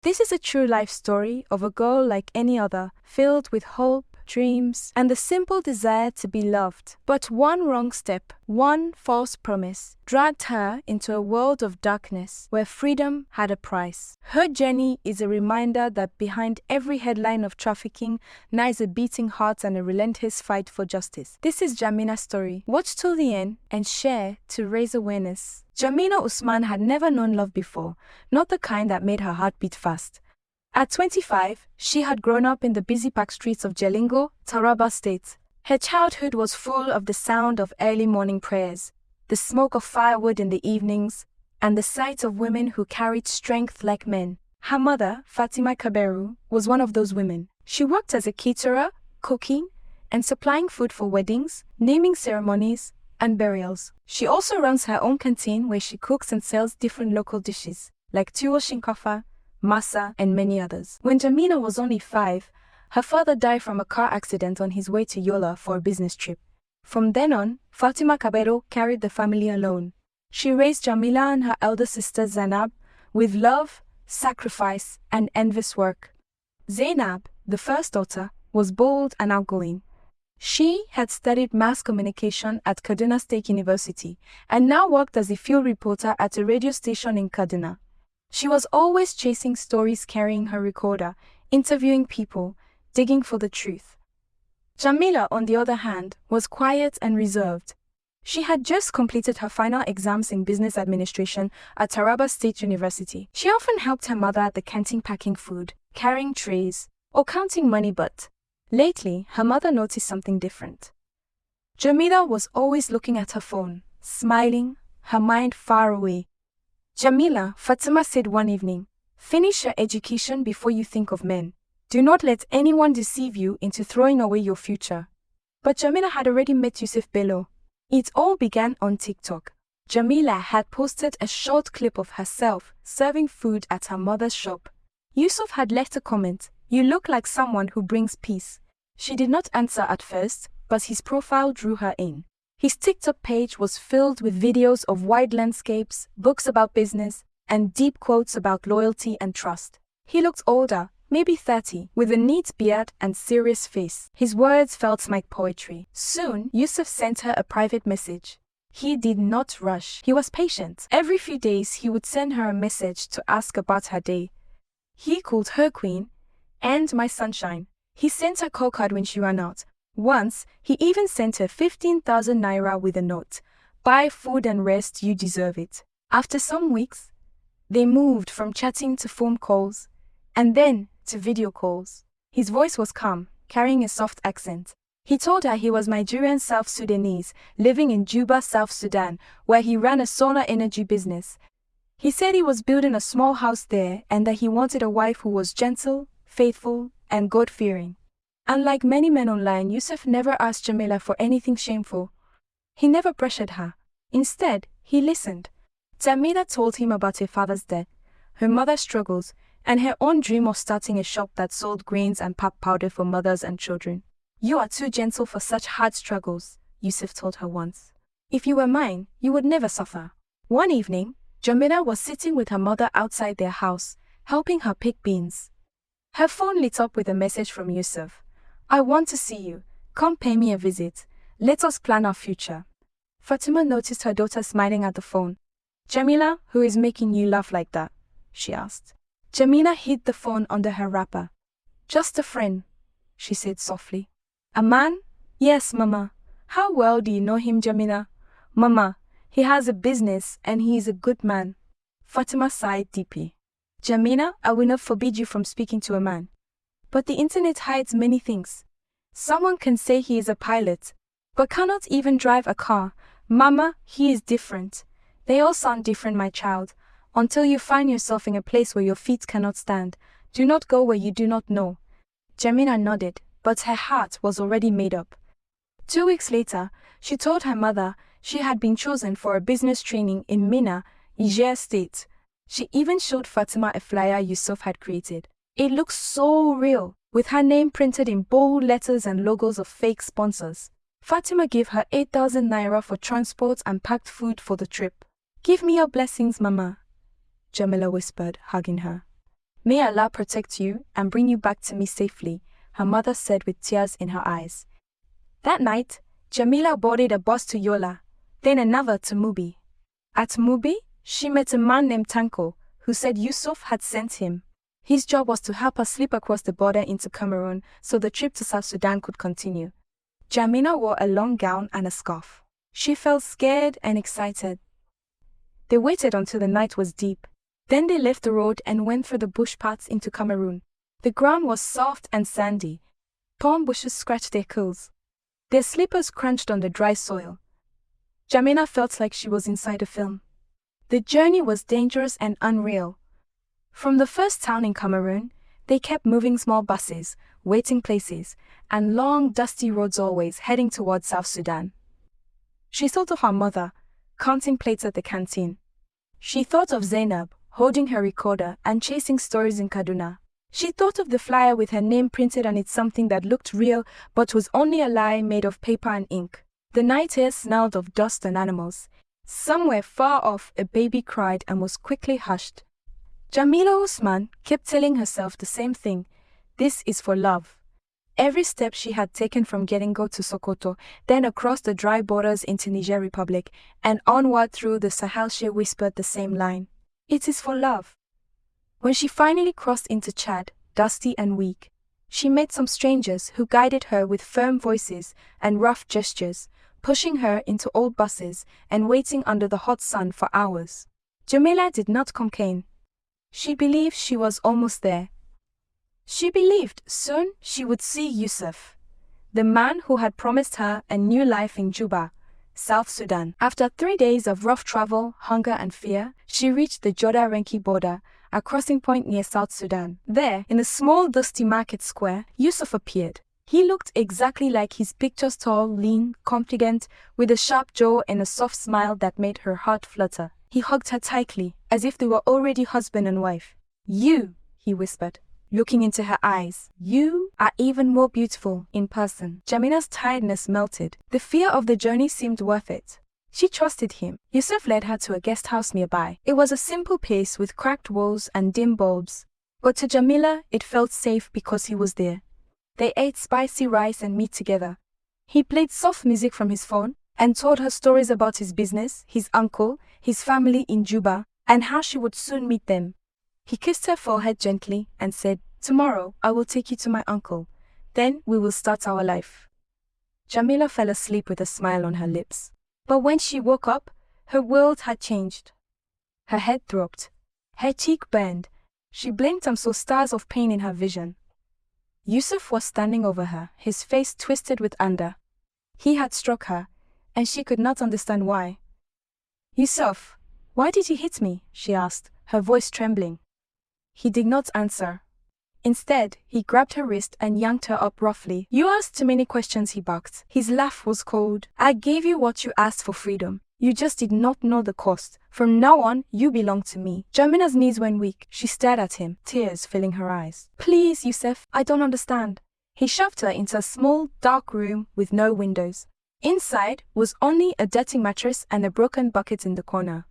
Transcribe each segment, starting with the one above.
This is a true life story of a girl like any other, filled with hope, dreams, and the simple desire to be loved. But one wrong step, one false promise, dragged her into a world of darkness where freedom had a price. Her journey is a reminder that behind every headline of trafficking lies a beating heart and a relentless fight for justice. This is Jamina's story. Watch till the end and share to raise awareness. Jamina Usman had never known love before, not the kind that made her heart beat fast. At 25, she had grown up in the busy packed streets of Jalingo, Taraba State. Her childhood was full of the sound of early morning prayers, the smoke of firewood in the evenings, and the sight of women who carried strength like men. Her mother, Fatima Kaberu, was one of those women. She worked as a caterer, cooking, and supplying food for weddings, naming ceremonies, and burials. She also runs her own canteen where she cooks and sells different local dishes, like tuwo shinkafa, masa, and many others. When Jamina was only 5, her father died from a car accident on his way to Yola for a business trip. From then on, Fatima Kabero carried the family alone. She raised Jamila and her elder sister Zainab with love, sacrifice, and endless work. Zainab, the first daughter, was bold and outgoing. She had studied mass communication at Kaduna State University and now worked as a field reporter at a radio station in Kaduna. She was always chasing stories, carrying her recorder, interviewing people, digging for the truth. Jamila, on the other hand, was quiet and reserved. She had just completed her final exams in business administration at Taraba State University. She often helped her mother at the canteen packing food, carrying trays, or counting money, but lately, her mother noticed something different. Jamila was always looking at her phone, smiling, her mind far away. Jamila, Fatima said one evening, finish your education before you think of men. Do not let anyone deceive you into throwing away your future. But Jamila had already met Yusuf Bello. It all began on TikTok. Jamila had posted a short clip of herself serving food at her mother's shop. Yusuf had left a comment, "You look like someone who brings peace." She did not answer at first, but his profile drew her in. His TikTok page was filled with videos of wide landscapes, books about business, and deep quotes about loyalty and trust. He looked older, maybe 30, with a neat beard and serious face. His words felt like poetry. Soon, Yusuf sent her a private message. He did not rush. He was patient. Every few days, he would send her a message to ask about her day. He called her queen and my sunshine. He sent her call card when she ran out. Once, he even sent her 15,000 naira with a note, "Buy food and rest, you deserve it." After some weeks, they moved from chatting to phone calls, and then to video calls. His voice was calm, carrying a soft accent. He told her he was Nigerian South Sudanese, living in Juba, South Sudan, where he ran a solar energy business. He said he was building a small house there and that he wanted a wife who was gentle, faithful, and God-fearing. Unlike many men online, Yusuf never asked Jamila for anything shameful. He never pressured her. Instead, he listened. Jamila told him about her father's death, her mother's struggles, and her own dream of starting a shop that sold grains and pap powder for mothers and children. "You are too gentle for such hard struggles," Yusuf told her once. "If you were mine, you would never suffer." One evening, Jamila was sitting with her mother outside their house, helping her pick beans. Her phone lit up with a message from Yusuf. "I want to see you. Come pay me a visit. Let us plan our future." Fatima noticed her daughter smiling at the phone. "Jamila, who is making you laugh like that?" she asked. Jamila hid the phone under her wrapper. "Just a friend," she said softly. "A man?" "Yes, Mama." "How well do you know him, Jamila?" "Mama, he has a business and he is a good man." Fatima sighed deeply. "Jamila, I will not forbid you from speaking to a man. But the internet hides many things. Someone can say he is a pilot, but cannot even drive a car. Mama, he is different. They all sound different, my child. Until you find yourself in a place where your feet cannot stand, do not go where you do not know." Jamila nodded, but her heart was already made up. 2 weeks later, she told her mother she had been chosen for a business training in Minna, Niger State. She even showed Fatima a flyer Yusuf had created. It looked so real, with her name printed in bold letters and logos of fake sponsors. Fatima gave her 8,000 naira for transport and packed food for the trip. "Give me your blessings, Mama," Jamila whispered, hugging her. May Allah protect you and bring you back to me safely, her mother said with tears in her eyes. That night, Jamila boarded a bus to Yola, then another to Mubi. At Mubi, she met a man named Tanko, who said Yusuf had sent him. His job was to help her slip across the border into Cameroon so the trip to South Sudan could continue. Jamila wore a long gown and a scarf. She felt scared and excited. They waited until the night was deep. Then they left the road and went through the bush paths into Cameroon. The ground was soft and sandy. Palm bushes scratched their quills. Their slippers crunched on the dry soil. Jamila felt like she was inside a film. The journey was dangerous and unreal. From the first town in Cameroon, they kept moving small buses, waiting places, and long, dusty roads always heading towards South Sudan. She thought of her mother, counting plates at the canteen. She thought of Zainab, holding her recorder and chasing stories in Kaduna. She thought of the flyer with her name printed on it, something that looked real but was only a lie made of paper and ink. The night air smelled of dust and animals. Somewhere far off, a baby cried and was quickly hushed. Jamila Usman kept telling herself the same thing. This is for love. Every step she had taken from Gedingo to Sokoto, then across the dry borders into Niger Republic, and onward through the Sahel, she whispered the same line. It is for love. When she finally crossed into Chad, dusty and weak, she met some strangers who guided her with firm voices and rough gestures, pushing her into old buses and waiting under the hot sun for hours. Jamila did not complain. She believed she was almost there. She believed soon she would see Yusuf, the man who had promised her a new life in Juba, South Sudan. After 3 days of rough travel, hunger and fear, she reached the Joda-Renki border, a crossing point near South Sudan. There, in a small dusty market square, Yusuf appeared. He looked exactly like his pictures, tall, lean, confident, with a sharp jaw and a soft smile that made her heart flutter. He hugged her tightly, as if they were already husband and wife. You, he whispered, looking into her eyes, you are even more beautiful in person. Jamila's tiredness melted. The fear of the journey seemed worth it. She trusted him. Yusuf led her to a guest house nearby. It was a simple place with cracked walls and dim bulbs, but to Jamila it felt safe because he was there. They ate spicy rice and meat together. He played soft music from his phone and told her stories about his business, his uncle, his family in Juba, and how she would soon meet them. He kissed her forehead gently and said, "Tomorrow I will take you to my uncle. Then we will start our life." Jamila fell asleep with a smile on her lips. But when she woke up, her world had changed. Her head throbbed. Her cheek burned. She blinked and saw stars of pain in her vision. Yusuf was standing over her, his face twisted with anger. He had struck her, and she could not understand why. "Yusuf, why did you hit me?" she asked, her voice trembling. He did not answer. Instead, he grabbed her wrist and yanked her up roughly. "You asked too many questions," he barked. His laugh was cold. "I gave you what you asked for, freedom. You just did not know the cost. From now on, you belong to me." Jamina's knees went weak. She stared at him, tears filling her eyes. "Please, Yusuf, I don't understand." He shoved her into a small, dark room with no windows. Inside was only a dirty mattress and a broken bucket in the corner.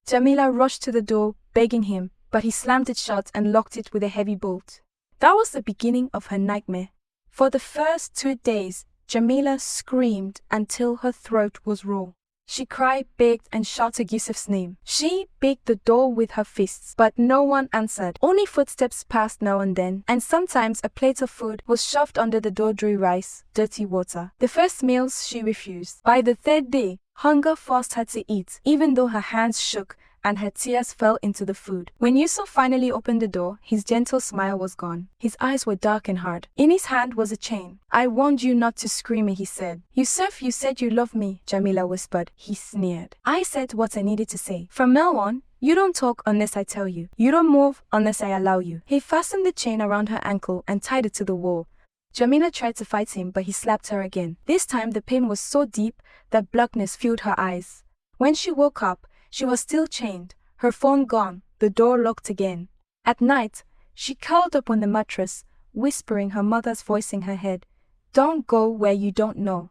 Jamila rushed to the door, begging him, but he slammed it shut and locked it with a heavy bolt. That was the beginning of her nightmare. For the first 2 days, Jamila screamed until her throat was raw. She cried, begged, and shouted Yusuf's name. She beat the door with her fists, but no one answered. Only footsteps passed now and then, and sometimes a plate of food was shoved under the door, dry rice, dirty water. The first meals she refused. By the 3rd day, hunger forced her to eat, even though her hands shook and her tears fell into the food. When Yusuf finally opened the door, his gentle smile was gone. His eyes were dark and hard. In his hand was a chain. "I warned you not to scream," he said. "Yusuf, you said you love me," Jamila whispered. He sneered. "I said what I needed to say. From now on, you don't talk unless I tell you. You don't move unless I allow you." He fastened the chain around her ankle and tied it to the wall. Jamila tried to fight him, but he slapped her again. This time the pain was so deep that blackness filled her eyes. When she woke up, she was still chained, her phone gone, the door locked again. At night, she curled up on the mattress, whispering her mother's voice in her head, "Don't go where you don't know."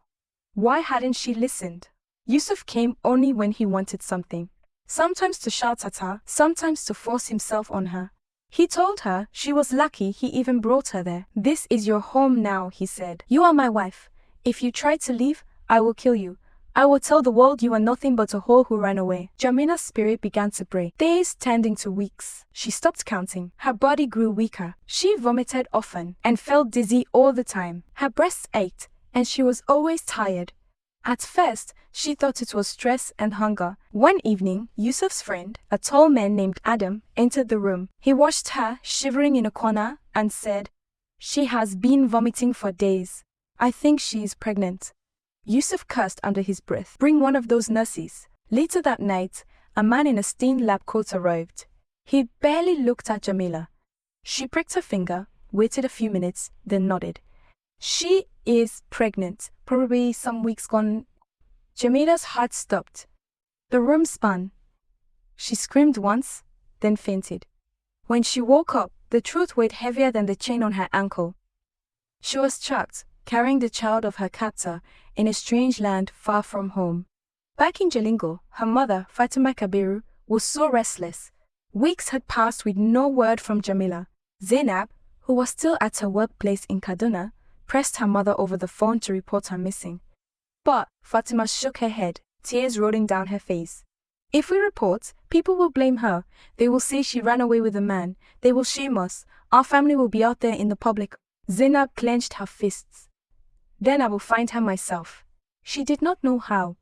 Why hadn't she listened? Yusuf came only when he wanted something. Sometimes to shout at her, sometimes to force himself on her. He told her she was lucky he even brought her there. "This is your home now," he said. "You are my wife. If you try to leave, I will kill you. I will tell the world you are nothing but a whore who ran away." Jamila's spirit began to break. Days turned into weeks. She stopped counting. Her body grew weaker. She vomited often and felt dizzy all the time. Her breasts ached, and she was always tired. At first, she thought it was stress and hunger. One evening, Yusuf's friend, a tall man named Adam, entered the room. He watched her shivering in a corner and said, "She has been vomiting for days. I think she is pregnant." Yusuf cursed under his breath. "Bring one of those nurses." Later that night, a man in a stained lab coat arrived. He barely looked at Jamila. She pricked her finger, waited a few minutes, then nodded. "She is pregnant, probably some weeks gone." Jamila's heart stopped. The room spun. She screamed once, then fainted. When she woke up, the truth weighed heavier than the chain on her ankle. She was trapped, carrying the child of her captor, in a strange land far from home. Back in Jalingo, her mother, Fatima Kabiru, was so restless. Weeks had passed with no word from Jamila. Zainab, who was still at her workplace in Kaduna, pressed her mother over the phone to report her missing. But Fatima shook her head, tears rolling down her face. "If we report, people will blame her. They will say she ran away with a man. They will shame us. Our family will be out there in the public." Zainab clenched her fists. "Then I will find her myself." She did not know how,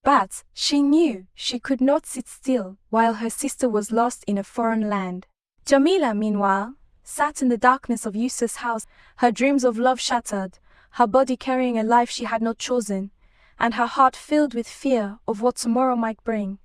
but she knew she could not sit still while her sister was lost in a foreign land. Jamila, meanwhile, sat in the darkness of Yusuf's house, her dreams of love shattered, her body carrying a life she had not chosen, and her heart filled with fear of what tomorrow might bring.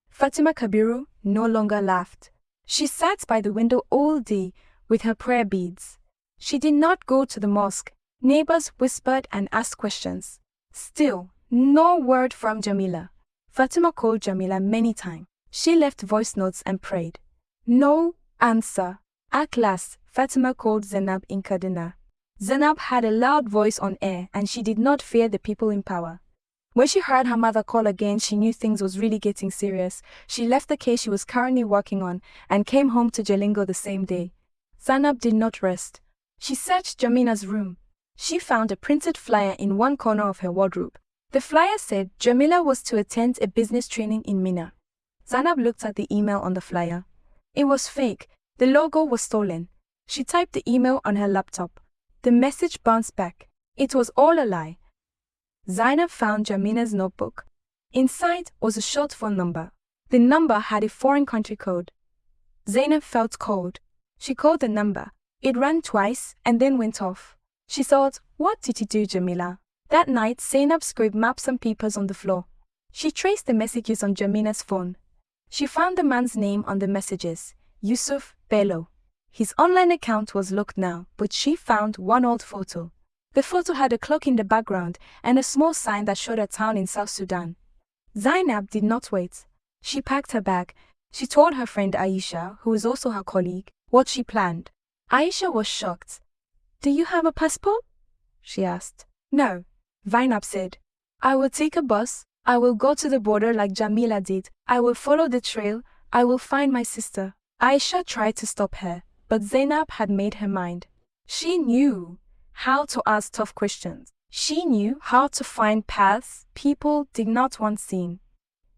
Fatima Kabiru no longer laughed. She sat by the window all day with her prayer beads. She did not go to the mosque. Neighbors whispered and asked questions. Still, no word from Jamila. Fatima called Jamila many times. She left voice notes and prayed. No answer. At last, Fatima called Zainab in Kaduna. Zainab had a loud voice on air and she did not fear the people in power. When she heard her mother call again, she knew things was really getting serious. She left the case she was currently working on and came home to Jalingo the same day. Zainab did not rest. She searched Jamila's room. She found a printed flyer in one corner of her wardrobe. The flyer said Jamila was to attend a business training in Mina. Zainab looked at the email on the flyer. It was fake. The logo was stolen. She typed the email on her laptop. The message bounced back. It was all a lie. Zainab found Jamila's notebook. Inside was a short phone number. The number had a foreign country code. Zainab felt cold. She called the number. It rang twice and then went off. She thought, what did you do, Jamila? That night, Zainab scribbled maps and papers on the floor. She traced the messages on Jamila's phone. She found the man's name on the messages, Yusuf Bello. His online account was locked now, but she found one old photo. The photo had a clock in the background and a small sign that showed a town in South Sudan. Zainab did not wait. She packed her bag. She told her friend Aisha, who was also her colleague, what she planned. Aisha was shocked. Do you have a passport? She asked. No, Zainab said. I will take a bus. I will go to the border like Jamila did. I will follow the trail. I will find my sister. Aisha tried to stop her, but Zainab had made her mind. She knew how to ask tough questions. She knew how to find paths people did not want seen.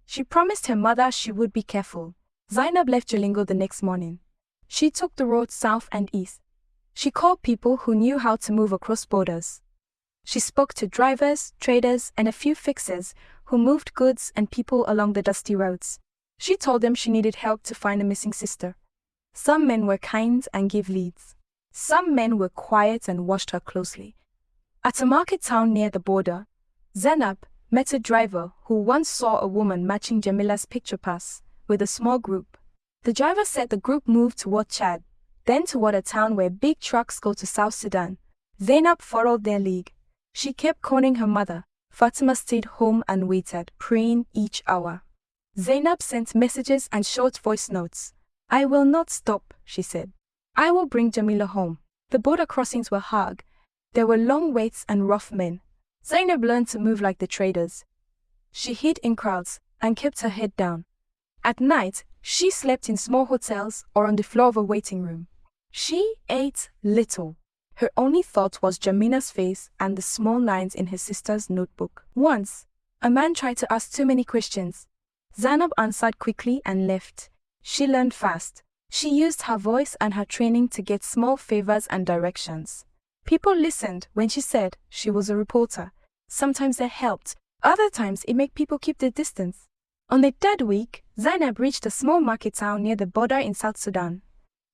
She promised her mother she would be careful. Zainab left Jalingo the next morning. She took the road south and east. She called people who knew how to move across borders. She spoke to drivers, traders, and a few fixers who moved goods and people along the dusty roads. She told them she needed help to find a missing sister. Some men were kind and gave leads. Some men were quiet and watched her closely. At a market town near the border, Zainab met a driver who once saw a woman matching Jamila's picture pass with a small group. The driver said the group moved toward Chad, then toward a town where big trucks go to South Sudan. Zainab followed their lead. She kept calling her mother. Fatima stayed home and waited, praying each hour. Zainab sent messages and short voice notes. I will not stop, she said. I will bring Jamila home. The border crossings were hard. There were long waits and rough men. Zainab learned to move like the traders. She hid in crowds and kept her head down. At night, She slept in small hotels or on the floor of a waiting room. She ate little. Her only thought was Jamina's face and the small lines in her sister's notebook. Once, a man tried to ask too many questions. Zainab answered quickly and left. She learned fast. She used her voice and her training to get small favors and directions. People listened when she said she was a reporter. Sometimes it helped, other times it made people keep their distance. On the third week, Zainab reached a small market town near the border in South Sudan.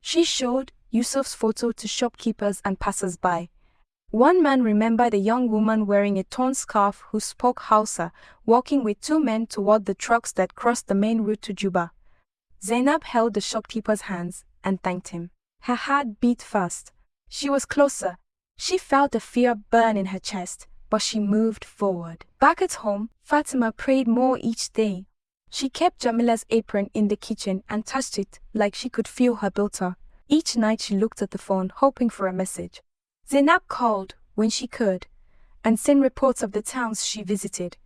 She showed Yusuf's photo to shopkeepers and passers-by. One man remembered a young woman wearing a torn scarf who spoke Hausa, walking with two men toward the trucks that crossed the main route to Juba. Zainab held the shopkeeper's hands and thanked him. Her heart beat fast. She was closer. She felt the fear burn in her chest, but she moved forward. Back at home, Fatima prayed more each day. She kept Jamila's apron in the kitchen and touched it like she could feel her daughter. Each night she looked at the phone, hoping for a message. Zainab called when she could and sent reports of the towns she visited.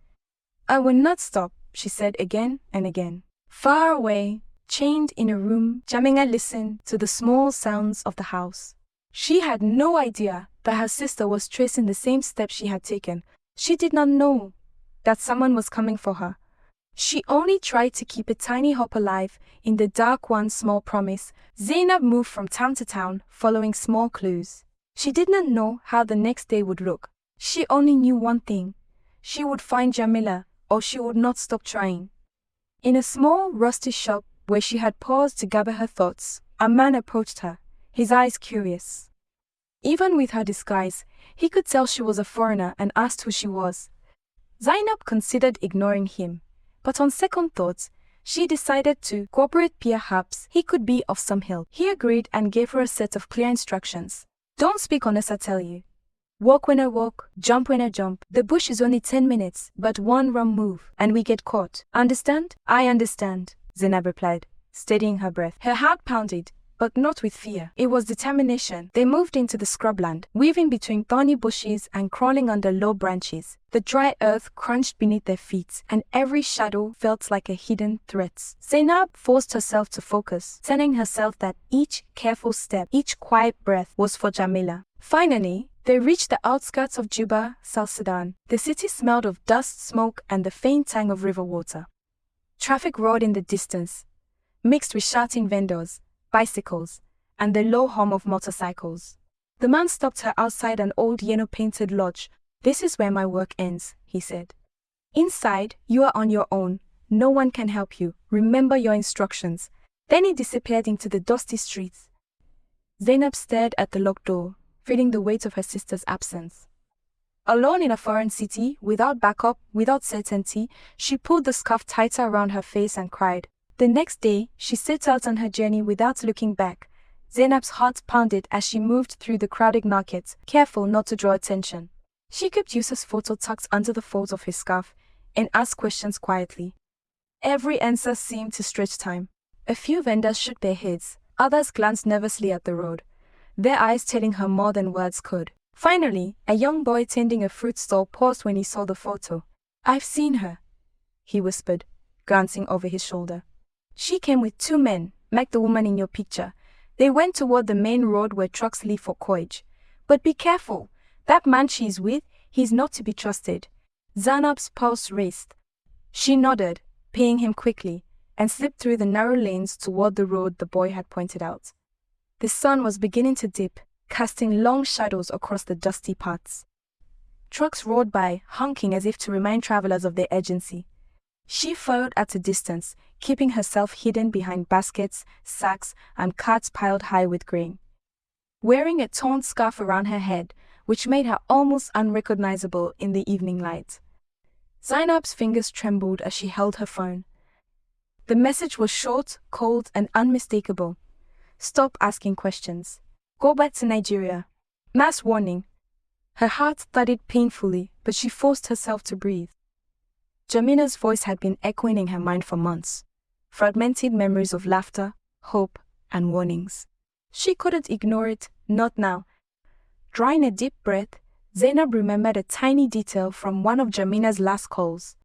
I will not stop, she said again and again. Far away, chained in a room, Jamila listened to the small sounds of the house. She had no idea that her sister was tracing the same steps she had taken. She did not know that someone was coming for her. She only tried to keep a tiny hope alive in the dark one small promise. Zainab moved from town to town, following small clues. She did not know how the next day would look. She only knew one thing. She would find Jamila, or she would not stop trying. In a small, rusty shop where she had paused to gather her thoughts, a man approached her, his eyes curious. Even with her disguise, he could tell she was a foreigner and asked who she was. Zainab considered ignoring him, but on second thoughts, she decided to cooperate. Perhaps he could be of some help. He agreed and gave her a set of clear instructions. Don't speak unless I tell you. Walk when I walk, jump when I jump. The bush is only 10 minutes, but one wrong move, and we get caught. Understand? I understand, Zainab replied, steadying her breath. Her heart pounded, but not with fear. It was determination. They moved into the scrubland, weaving between thorny bushes and crawling under low branches. The dry earth crunched beneath their feet, and every shadow felt like a hidden threat. Zainab forced herself to focus, telling herself that each careful step, each quiet breath was for Jamila. Finally, they reached the outskirts of Juba, South Sudan. The city smelled of dust, smoke, and the faint tang of river water. Traffic roared in the distance, mixed with shouting vendors, bicycles, and the low hum of motorcycles. The man stopped her outside an old yellow-painted lodge. This is where my work ends, he said. Inside, you are on your own. No one can help you. Remember your instructions. Then he disappeared into the dusty streets. Zainab stared at the locked door, feeling the weight of her sister's absence. Alone in a foreign city, without backup, without certainty, she pulled the scarf tighter around her face and cried. The next day, she set out on her journey without looking back. Zainab's heart pounded as she moved through the crowded market, careful not to draw attention. She kept Yusuf's photo tucked under the folds of his scarf and asked questions quietly. Every answer seemed to stretch time. A few vendors shook their heads, others glanced nervously at the road, their eyes telling her more than words could. Finally, a young boy tending a fruit stall paused when he saw the photo. I've seen her, he whispered, glancing over his shoulder. She came with two men, like the woman in your picture. They went toward the main road where trucks leave for Koij. But be careful. That man she's with, he's not to be trusted. Zainab's pulse raced. She nodded, paying him quickly, and slipped through the narrow lanes toward the road the boy had pointed out. The sun was beginning to dip, casting long shadows across the dusty paths. Trucks roared by, honking as if to remind travelers of their urgency. She followed at a distance, keeping herself hidden behind baskets, sacks, and carts piled high with grain. Wearing a torn scarf around her head, which made her almost unrecognizable in the evening light. Zainab's fingers trembled as she held her phone. The message was short, cold, and unmistakable. Stop asking questions. Go back to Nigeria. Mass warning. Her heart thudded painfully, but she forced herself to breathe. Jamina's voice had been echoing in her mind for months. Fragmented memories of laughter, hope, and warnings. She couldn't ignore it, not now. Drawing a deep breath, Zainab remembered a tiny detail from one of Jamina's last calls.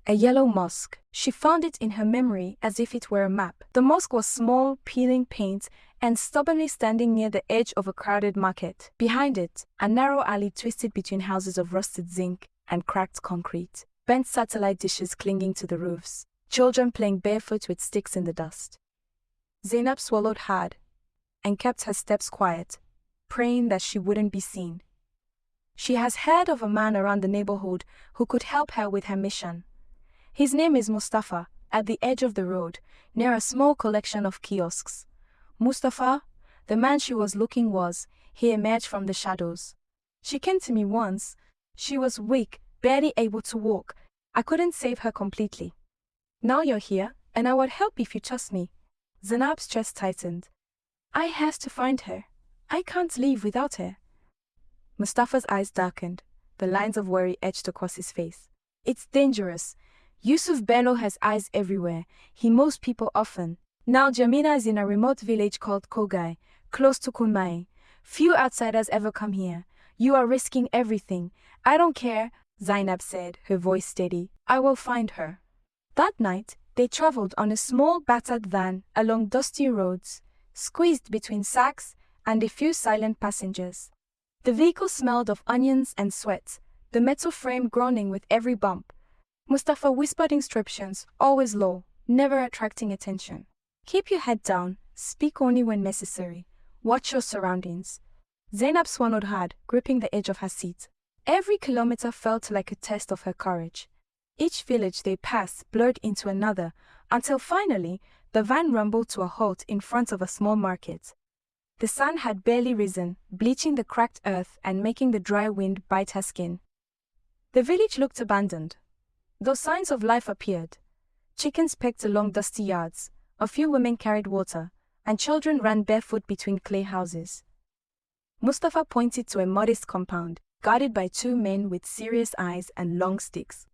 A yellow mosque. She found it in her memory as if it were a map. The mosque was small, peeling paint, and stubbornly standing near the edge of a crowded market. Behind it, a narrow alley twisted between houses of rusted zinc and cracked concrete. Bent satellite dishes clinging to the roofs. Children playing barefoot with sticks in the dust. Zainab swallowed hard and kept her steps quiet, praying that she wouldn't be seen. She has heard of a man around the neighborhood who could help her with her mission. His name is Mustafa, at the edge of the road, near a small collection of kiosks. Mustafa, the man she was looking was, he emerged from the shadows. She came to me once. She was weak, barely able to walk. I couldn't save her completely. Now you're here, and I would help if you trust me. Zainab's chest tightened. I have to find her. I can't leave without her. Mustafa's eyes darkened. The lines of worry etched across his face. It's dangerous. Yusuf Bello has eyes everywhere. He mows people often. Now Jamila is in a remote village called Kogai, close to Kunmai. Few outsiders ever come here. You are risking everything. I don't care, Zainab said, her voice steady. I will find her. That night, they traveled on a small battered van along dusty roads, squeezed between sacks and a few silent passengers. The vehicle smelled of onions and sweat, the metal frame groaning with every bump. Mustafa whispered instructions, always low, never attracting attention. Keep your head down, speak only when necessary. Watch your surroundings. Zainab swallowed hard, gripping the edge of her seat. Every kilometer felt like a test of her courage. Each village they passed blurred into another, until finally, the van rumbled to a halt in front of a small market. The sun had barely risen, bleaching the cracked earth and making the dry wind bite her skin. The village looked abandoned, though signs of life appeared. Chickens pecked along dusty yards, a few women carried water, and children ran barefoot between clay houses. Mustafa pointed to a modest compound, guarded by two men with serious eyes and long sticks.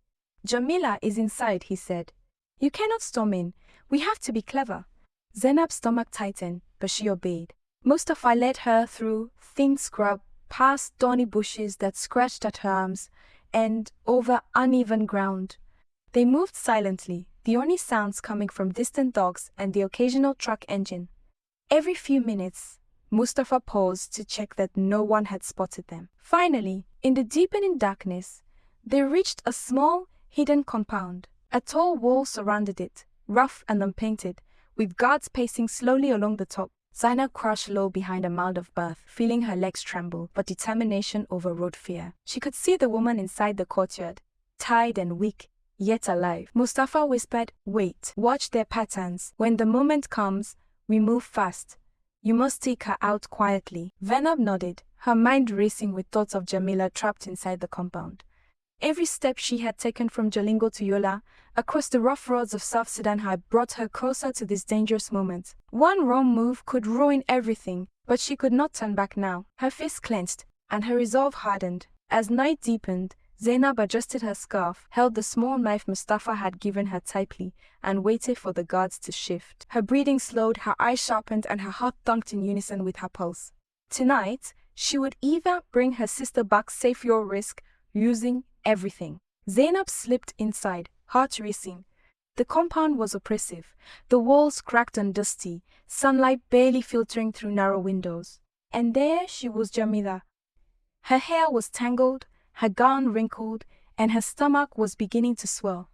Jamila is inside, he said. You cannot storm in. We have to be clever. Zainab's stomach tightened, but she obeyed. Mustafa led her through thin scrub, past thorny bushes that scratched at her arms, and over uneven ground. They moved silently, the only sounds coming from distant dogs and the occasional truck engine. Every few minutes, Mustafa paused to check that no one had spotted them. Finally, in the deepening darkness, they reached a small, hidden compound. A tall wall surrounded it, rough and unpainted, with guards pacing slowly along the top. Zainab crouched low behind a mound of earth, feeling her legs tremble, but determination overrode fear. She could see the woman inside the courtyard, tired and weak, yet alive. Mustafa whispered, Wait, watch their patterns. When the moment comes, we move fast. You must take her out quietly. Zainab nodded, her mind racing with thoughts of Jamila trapped inside the compound. Every step she had taken from Jalingo to Yola, across the rough roads of South Sudan, had brought her closer to this dangerous moment. One wrong move could ruin everything, but she could not turn back now. Her fist clenched, and her resolve hardened. As night deepened, Zainab adjusted her scarf, held the small knife Mustafa had given her tightly, and waited for the guards to shift. Her breathing slowed, her eyes sharpened, and her heart thumped in unison with her pulse. Tonight, she would either bring her sister back safe or risk losing everything. Zainab slipped inside, heart racing. The compound was oppressive, the walls cracked and dusty, sunlight barely filtering through narrow windows. And there she was, Jamila. Her hair was tangled, her gown wrinkled, and her stomach was beginning to swell.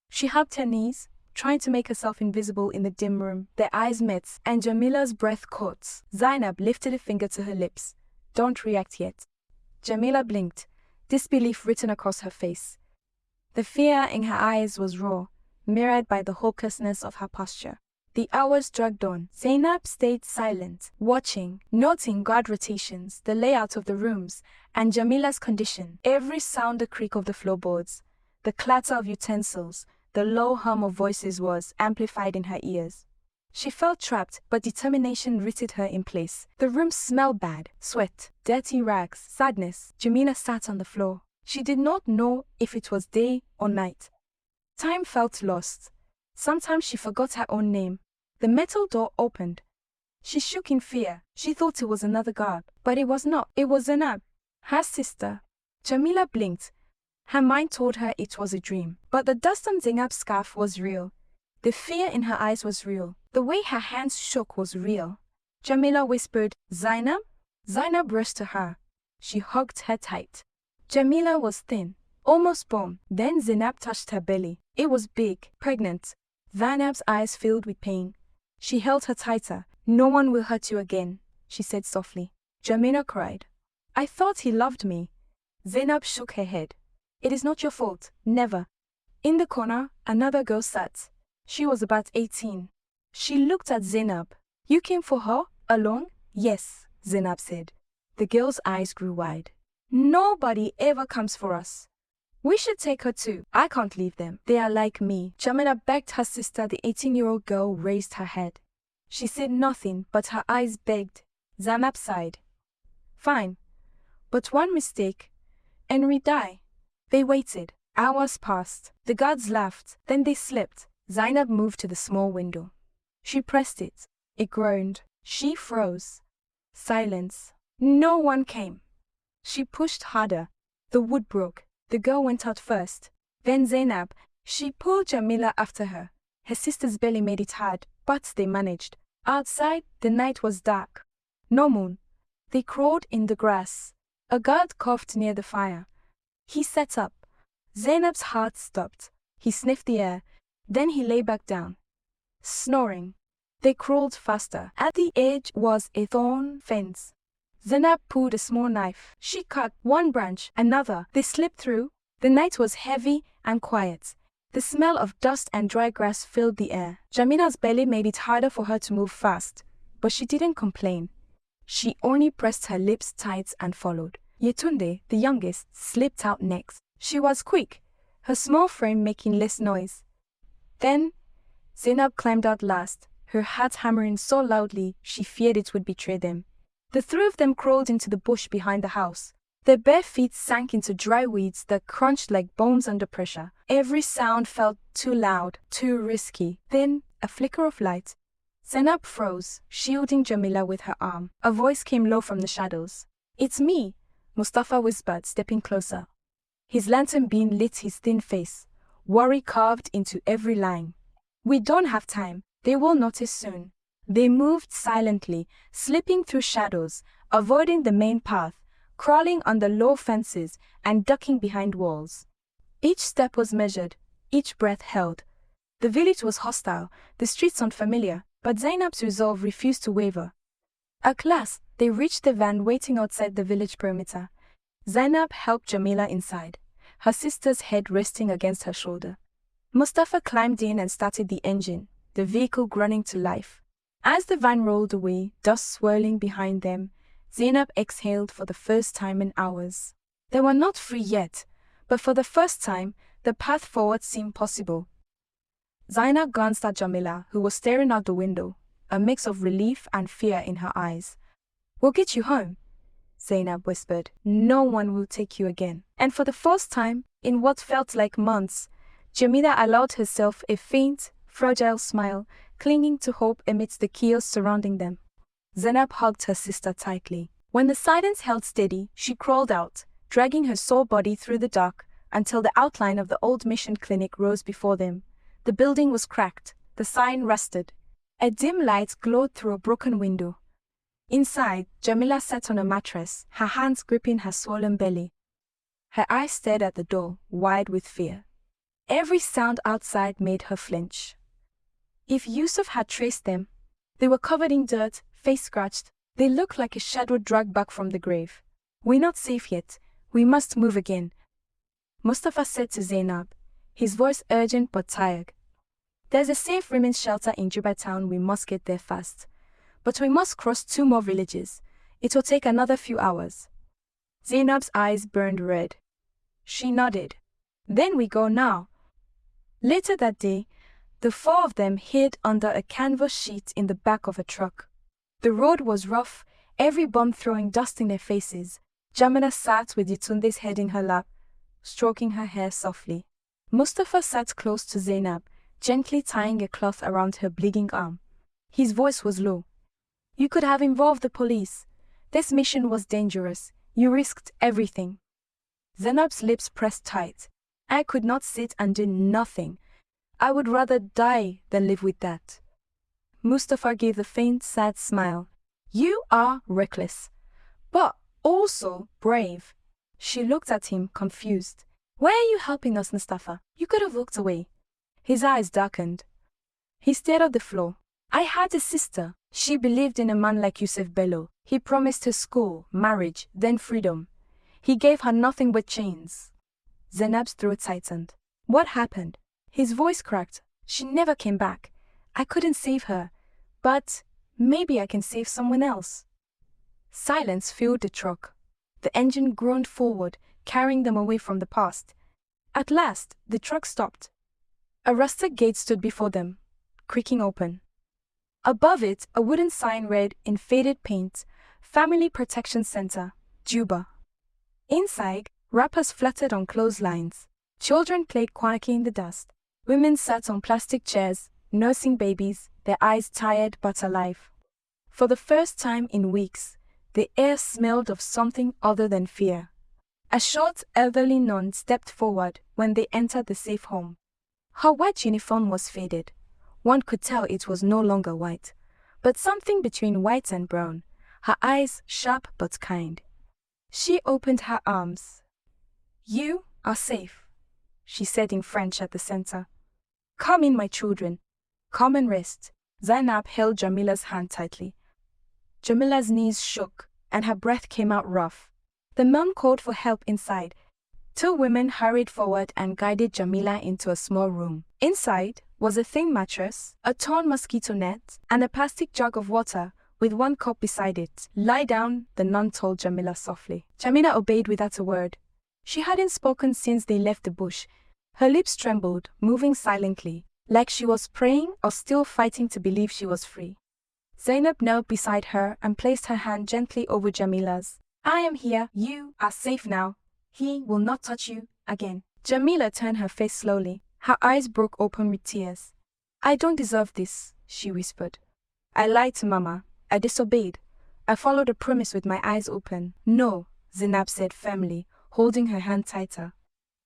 She hugged her knees, trying to make herself invisible in the dim room. Their eyes met, and Jamila's breath caught. Zainab lifted a finger to her lips. Don't react yet. Jamila blinked, disbelief written across her face. The fear in her eyes was raw, mirrored by the hopelessness of her posture. The hours dragged on. Zainab stayed silent, watching, noting guard rotations, the layout of the rooms, and Jamila's condition. Every sound, the creak of the floorboards, the clatter of utensils, the low hum of voices was amplified in her ears. She felt trapped, but determination rooted her in place. The room smelled bad, sweat, dirty rags, sadness. Jamila sat on the floor. She did not know if it was day or night. Time felt lost. Sometimes she forgot her own name. The metal door opened. She shook in fear. She thought it was another guard, but it was not. It was Zainab, her sister. Jamila blinked, Her mind told her it was a dream. But the dust on Zainab's scarf was real. The fear in her eyes was real. The way her hands shook was real. Jamila whispered, "Zainab?" Zainab rushed to her. She hugged her tight. Jamila was thin, almost bone. Then Zainab touched her belly. It was big, pregnant. Zainab's eyes filled with pain. She held her tighter. "No one will hurt you again," she said softly. Jamila cried. "I thought he loved me." Zainab shook her head. "It is not your fault, never." In the corner, another girl sat. She was about 18. She looked at Zainab. "You came for her, alone?" "Yes," Zainab said. The girl's eyes grew wide. "Nobody ever comes for us. We should take her too. I can't leave them. They are like me." Jamila begged her sister. The 18-year-old girl raised her head. She said nothing, but her eyes begged. Zainab sighed. "Fine. But one mistake, and we die." They waited. Hours passed. The guards laughed. Then they slept. Zainab moved to the small window. She pressed it. It groaned. She froze. Silence. No one came. She pushed harder. The wood broke. The girl went out first. Then Zainab. She pulled Jamila after her. Her sister's belly made it hard, but they managed. Outside, the night was dark. No moon. They crawled in the grass. A guard coughed near the fire. He sat up. Zainab's heart stopped. He sniffed the air. Then he lay back down, snoring. They crawled faster. At the edge was a thorn fence. Zainab pulled a small knife. She cut one branch, another. They slipped through. The night was heavy and quiet. The smell of dust and dry grass filled the air. Jamila's belly made it harder for her to move fast, but she didn't complain. She only pressed her lips tight and followed. Yetunde, the youngest, slipped out next. She was quick, her small frame making less noise. Then, Zainab climbed out last, her heart hammering so loudly she feared it would betray them. The three of them crawled into the bush behind the house. Their bare feet sank into dry weeds that crunched like bones under pressure. Every sound felt too loud, too risky. Then, a flicker of light. Zainab froze, shielding Jamila with her arm. A voice came low from the shadows. "It's me," Mustafa whispered, stepping closer. His lantern beam lit his thin face, worry carved into every line. "We don't have time. They will notice soon." They moved silently, slipping through shadows, avoiding the main path, crawling under low fences, and ducking behind walls. Each step was measured, each breath held. The village was hostile, the streets unfamiliar, but Zainab's resolve refused to waver. At last, they reached the van waiting outside the village perimeter. Zainab helped Jamila inside, her sister's head resting against her shoulder. Mustafa climbed in and started the engine, the vehicle grunting to life. As the van rolled away, dust swirling behind them, Zainab exhaled for the first time in hours. They were not free yet, but for the first time, the path forward seemed possible. Zainab glanced at Jamila, who was staring out the window, a mix of relief and fear in her eyes. "We'll get you home," Zainab whispered. "No one will take you again." And for the first time, in what felt like months, Jamila allowed herself a faint, fragile smile, clinging to hope amidst the chaos surrounding them. Zainab hugged her sister tightly. When the silence held steady, she crawled out, dragging her sore body through the dark, until the outline of the old mission clinic rose before them. The building was cracked, the sign rusted. A dim light glowed through a broken window. Inside, Jamila sat on a mattress, her hands gripping her swollen belly. Her eyes stared at the door, wide with fear. Every sound outside made her flinch. If Yusuf had traced them, they were covered in dirt, face scratched. They looked like a shadow dragged back from the grave. "We're not safe yet. We must move again," Mustafa said to Zainab, his voice urgent but tired. "There's a safe women's shelter in Reby town. We must get there fast. But we must cross 2 more villages. It will take another few hours." Zainab's eyes burned red. She nodded. "Then we go now." Later that day, the 4 of them hid under a canvas sheet in the back of a truck. The road was rough, every bump throwing dust in their faces. Jamila sat with Yetunde's head in her lap, stroking her hair softly. Mustafa sat close to Zainab, gently tying a cloth around her bleeding arm. His voice was low. "You could have involved the police. This mission was dangerous. You risked everything." Zainab's lips pressed tight. I could not sit and do nothing. I would rather die than live with that. Mustafa gave a faint, sad smile. You are reckless, but also brave. She looked at him, confused. Why are you helping us, Mustafa? You could have looked away. His eyes darkened. He stared at the floor. I had a sister. She believed in a man like Yusuf Bello. He promised her school, marriage, then freedom. He gave her nothing but chains. Zainab's throat tightened. What happened? His voice cracked. She never came back. I couldn't save her. But maybe I can save someone else. Silence filled the truck. The engine groaned forward, carrying them away from the past. At last, the truck stopped. A rustic gate stood before them, creaking open. Above it, a wooden sign read in faded paint, Family Protection Center, Juba. Inside, wrappers fluttered on clotheslines. Children played quietly in the dust. Women sat on plastic chairs, nursing babies, their eyes tired but alive. For the first time in weeks, the air smelled of something other than fear. A short, elderly nun stepped forward when they entered the safe home. Her white uniform was faded. One could tell it was no longer white, but something between white and brown, her eyes sharp but kind. She opened her arms. You are safe, she said in French at the center. Come in, my children. Come and rest. Zainab held Jamila's hand tightly. Jamila's knees shook, and her breath came out rough. The mom called for help inside. Two women hurried forward and guided Jamila into a small room. Inside was a thin mattress, a torn mosquito net, and a plastic jug of water with one cup beside it. Lie down, the nun told Jamila softly. Jamila obeyed without a word. She hadn't spoken since they left the bush. Her lips trembled, moving silently, like she was praying or still fighting to believe she was free. Zainab knelt beside her and placed her hand gently over Jamila's. I am here. You are safe now. He will not touch you again. Jamila turned her face slowly. Her eyes broke open with tears. I don't deserve this, she whispered. I lied to Mama. I disobeyed. I followed a promise with my eyes open. No, Zainab said firmly, holding her hand tighter.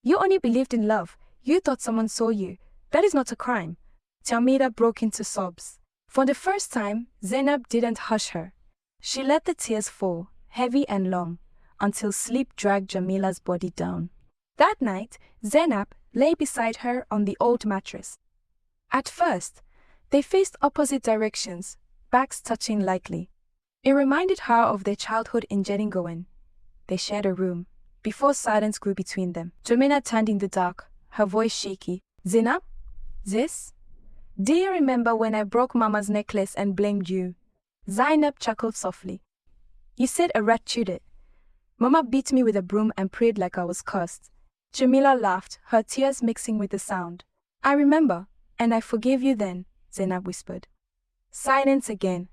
You only believed in love. You thought someone saw you. That is not a crime. Jamila broke into sobs. For the first time, Zainab didn't hush her. She let the tears fall, heavy and long, until sleep dragged Jamila's body down. That night, Zainab lay beside her on the old mattress. At first, they faced opposite directions, backs touching lightly. It reminded her of their childhood in Jedingoen. They shared a room, before silence grew between them. Jamila turned in the dark, her voice shaky. Zainab? This? Do you remember when I broke Mama's necklace and blamed you? Zainab chuckled softly. You said a rat chewed it. Mama beat me with a broom and prayed like I was cursed. Jamila laughed, her tears mixing with the sound. I remember, and I forgave you then, Zainab whispered. Silence again.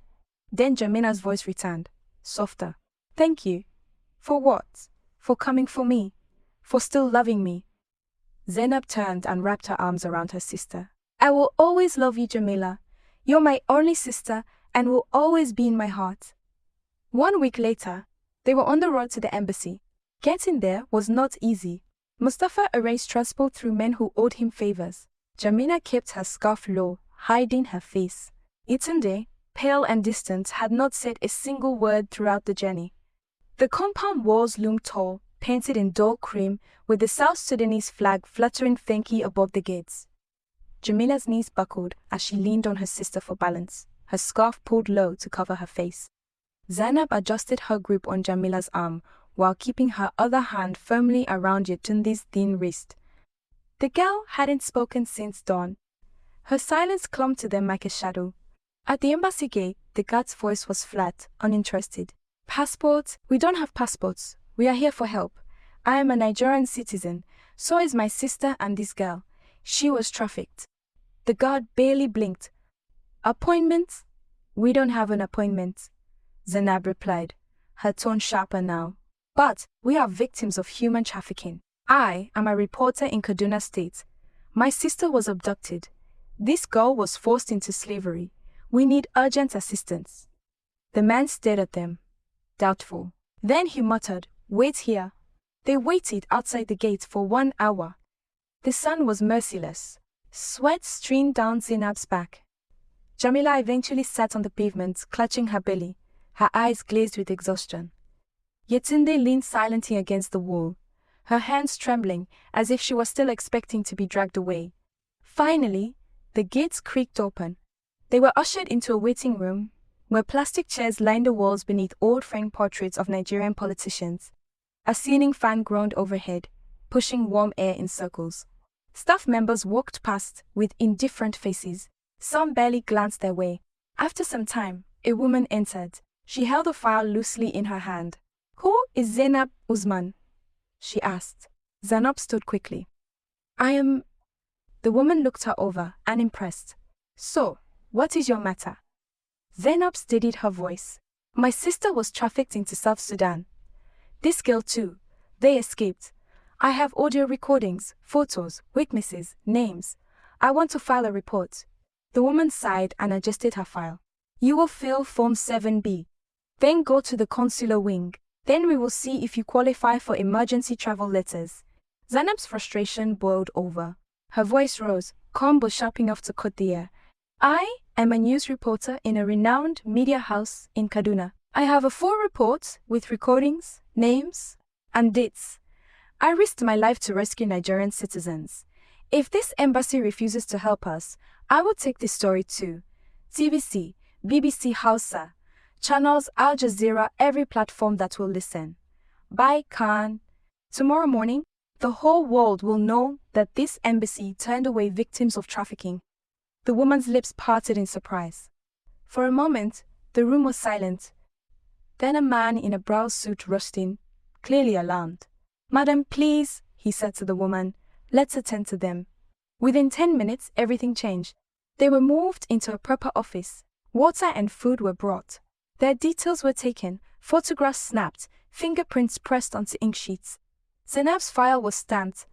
Then Jamila's voice returned, softer. Thank you. For what? For coming for me. For still loving me. Zainab turned and wrapped her arms around her sister. I will always love you, Jamila. You're my only sister and will always be in my heart. 1 week later, they were on the road to the embassy. Getting there was not easy. Mustafa arranged transport through men who owed him favors. Jamila kept her scarf low, hiding her face. Itunde, pale and distant, had not said a single word throughout the journey. The compound walls loomed tall, painted in dull cream, with the South Sudanese flag fluttering faintly above the gates. Jamila's knees buckled as she leaned on her sister for balance, her scarf pulled low to cover her face. Zainab adjusted her grip on Jamila's arm while keeping her other hand firmly around Yetunde's thin wrist. The girl hadn't spoken since dawn. Her silence clung to them like a shadow. At the embassy gate, the guard's voice was flat, uninterested. Passports? We don't have passports. We are here for help. I am a Nigerian citizen. So is my sister and this girl. She was trafficked. The guard barely blinked. Appointment? We don't have an appointment, Zainab replied, her tone sharper now. But we are victims of human trafficking. I am a reporter in Kaduna State. My sister was abducted. This girl was forced into slavery. We need urgent assistance. The man stared at them, doubtful. Then he muttered, Wait here. They waited outside the gate for 1 hour. The sun was merciless. Sweat streamed down Zainab's back. Jamila eventually sat on the pavement, clutching her belly, her eyes glazed with exhaustion. Yetunde leaned silently against the wall, her hands trembling as if she was still expecting to be dragged away. Finally, the gates creaked open. They were ushered into a waiting room, where plastic chairs lined the walls beneath old framed portraits of Nigerian politicians. A ceiling fan groaned overhead, pushing warm air in circles. Staff members walked past with indifferent faces. Some barely glanced their way. After some time, a woman entered. She held a file loosely in her hand. "Who is Zainab Usman?" she asked. Zainab stood quickly. "I am..." The woman looked her over, unimpressed. "So, what is your matter?" Zainab steadied her voice. "My sister was trafficked into South Sudan. This girl too. They escaped. I have audio recordings, photos, witnesses, names. I want to file a report." The woman sighed and adjusted her file. "You will fill Form 7B. Then go to the consular wing. Then we will see if you qualify for emergency travel letters." Zainab's frustration boiled over. Her voice rose, calm but sharp enough to cut the air. "I am a news reporter in a renowned media house in Kaduna. I have a full report with recordings, names, and dates. I risked my life to rescue Nigerian citizens. If this embassy refuses to help us, I will take this story to TVC, BBC Hausa, channels Al Jazeera, every platform that will listen. By Khan. Tomorrow morning, the whole world will know that this embassy turned away victims of trafficking." The woman's lips parted in surprise. For a moment, the room was silent. Then a man in a brown suit rushed in, clearly alarmed. "Madam, please," he said to the woman, "let's attend to them." Within 10 minutes, everything changed. They were moved into a proper office. Water and food were brought. Their details were taken, photographs snapped, fingerprints pressed onto ink sheets. Zainab's file was stamped.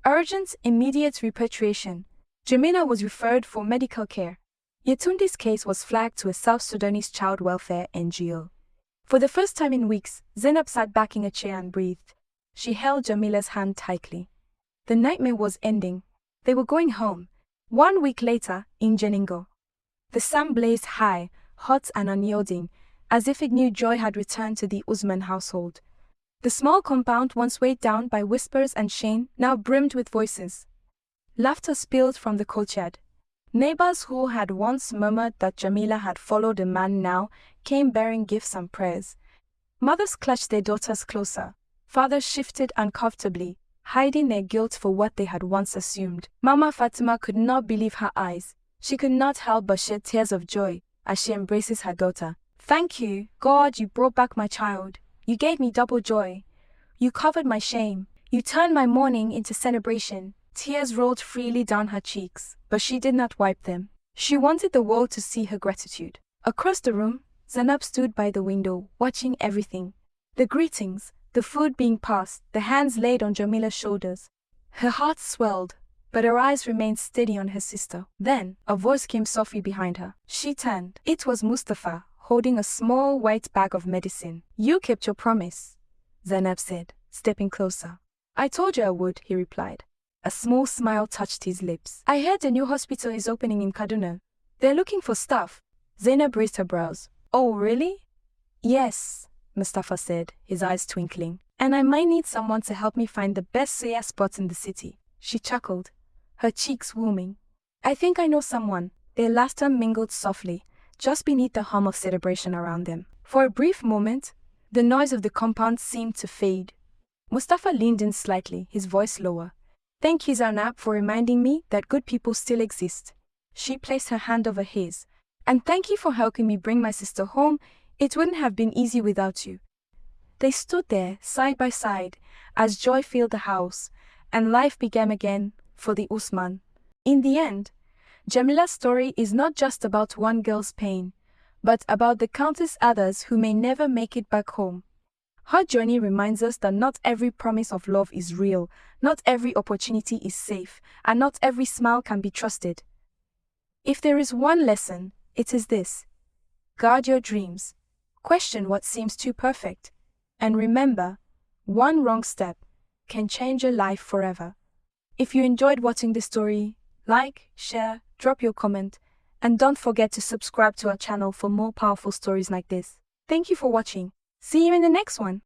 "Urgent, immediate repatriation." Jamila was referred for medical care. Yetunde's case was flagged to a South Sudanese child welfare NGO. For the first time in weeks, Zainab sat back in a chair and breathed. She held Jamila's hand tightly. The nightmare was ending. They were going home. 1 week later, in Jeningo. The sun blazed high, hot and unyielding, as if it knew joy had returned to the Usman household. The small compound, once weighed down by whispers and shame, now brimmed with voices. Laughter spilled from the courtyard. Neighbors who had once murmured that Jamila had followed a man now came bearing gifts and prayers. Mothers clutched their daughters closer. Fathers shifted uncomfortably, hiding their guilt for what they had once assumed. Mama Fatima could not believe her eyes. She could not help but shed tears of joy as she embraces her daughter. "Thank you, God, you brought back my child. You gave me double joy. You covered my shame. You turned my mourning into celebration." Tears rolled freely down her cheeks, but she did not wipe them. She wanted the world to see her gratitude. Across the room, Zainab stood by the window, watching everything. The greetings, the food being passed, the hands laid on Jamila's shoulders. Her heart swelled, but her eyes remained steady on her sister. Then, a voice came softly behind her. She turned. It was Mustafa, holding a small white bag of medicine. "You kept your promise," Zainab said, stepping closer. "I told you I would," he replied. A small smile touched his lips. "I heard a new hospital is opening in Kaduna. They're looking for staff." Zainab raised her brows. "Oh, really?" "Yes," Mustafa said, his eyes twinkling. "And I might need someone to help me find the best suya spots in the city." She chuckled, her cheeks warming. "I think I know someone." Their laughter mingled softly, just beneath the hum of celebration around them. For a brief moment, the noise of the compound seemed to fade. Mustafa leaned in slightly, his voice lower. "Thank you, Zainab, for reminding me that good people still exist." She placed her hand over his. "And thank you for helping me bring my sister home. It wouldn't have been easy without you." They stood there, side by side, as joy filled the house, and life began again for the Usman. In the end, Jamila's story is not just about one girl's pain, but about the countless others who may never make it back home. Her journey reminds us that not every promise of love is real, not every opportunity is safe, and not every smile can be trusted. If there is one lesson, it is this: guard your dreams, question what seems too perfect, and remember, one wrong step, can change your life forever. If you enjoyed watching this story, like, share, drop your comment, and don't forget to subscribe to our channel for more powerful stories like this. Thank you for watching. See you in the next one.